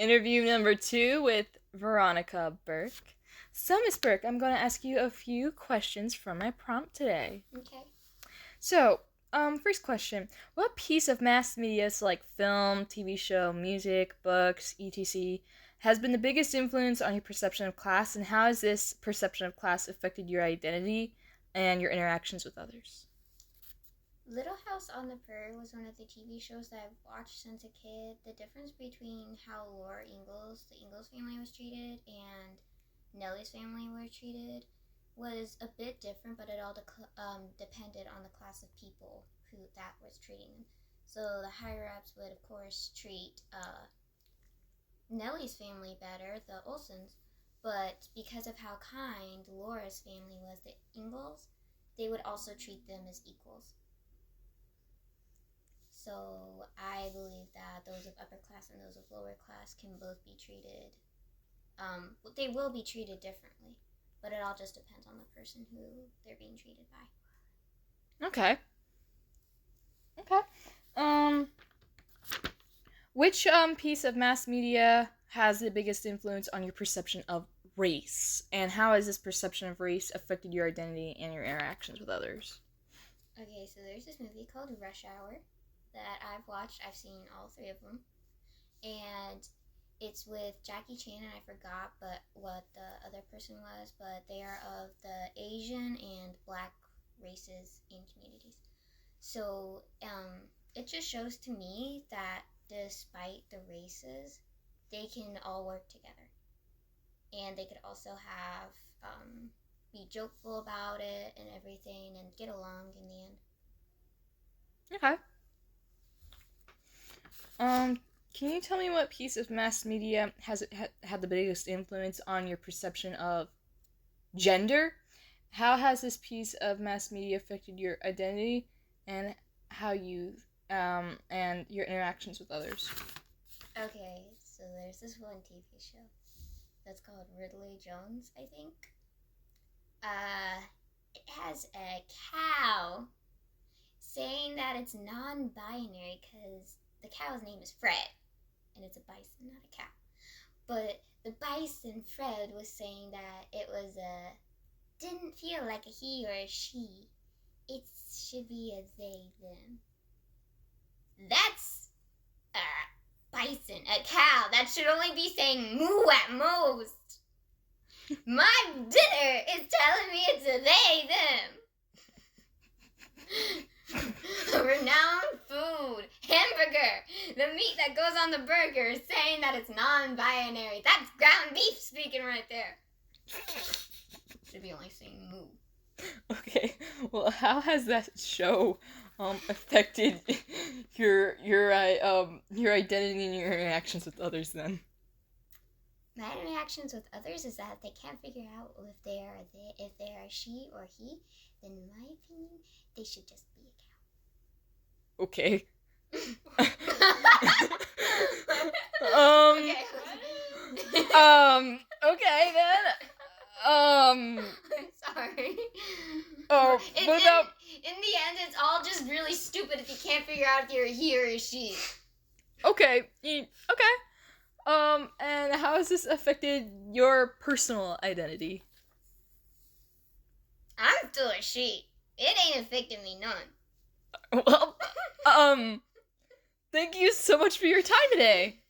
Interview number 2 with Veronica Burke. So, Miss Burke, I'm going to ask you a few questions from my prompt today. Okay. So, first question. What piece of mass media, so like film, TV show, music, books, etc., has been the biggest influence on your perception of class, and how has this perception of class affected your identity and your interactions with others? Little House on the Prairie was one of the TV shows that I've watched since a kid. The difference between how Laura Ingalls, the Ingalls family, was treated and Nellie's family were treated was a bit different, but it all depended on the class of people who that was treating them. So the higher-ups would, of course, treat Nellie's family better, the Olsons, but because of how kind Laura's family was, the Ingalls, they would also treat them as equals. So I believe that those of upper class and those of lower class can both be treated, they will be treated differently, but it all just depends on the person who they're being treated by. Okay. Which piece of mass media has the biggest influence on your perception of race, and how has this perception of race affected your identity and your interactions with others? Okay, so there's this movie called Rush Hour that I've watched. I've seen all 3 of them, and it's with Jackie Chan, and I forgot what the other person was, but they are of the Asian and Black races and communities. So it just shows to me that despite the races, they can all work together, and they could also have be jokeful about it and everything, and get along in the end. Okay. Can you tell me what piece of mass media has had the biggest influence on your perception of gender? How has this piece of mass media affected your identity and how you and your interactions with others? Okay, so there's this one TV show that's called Ridley Jones, I think. It has a cow saying that it's non-binary because the cow's name is Fred, and it's a bison, not a cow. But the bison, Fred, was saying that it was didn't feel like a he or a she. It should be a they, them. That's a bison, a cow. That should only be saying moo at most. My dinner is telling me it's a they, them. Renowned food, hamburger. The meat that goes on the burger is saying that it's non-binary. That's ground beef speaking right there. Should be only saying moo. Okay, well, how has that show affected your identity and your interactions with others then? My interactions with others is that they can't figure out if they are she or he. Then, in my opinion, they should just be a cow. Okay. Okay then. I'm sorry. Oh, in the end, it's all just really stupid if you can't figure out if you're a he or a she. Okay. And how has this affected your personal identity? I'm still a she. It ain't affecting me none. Well, thank you so much for your time today.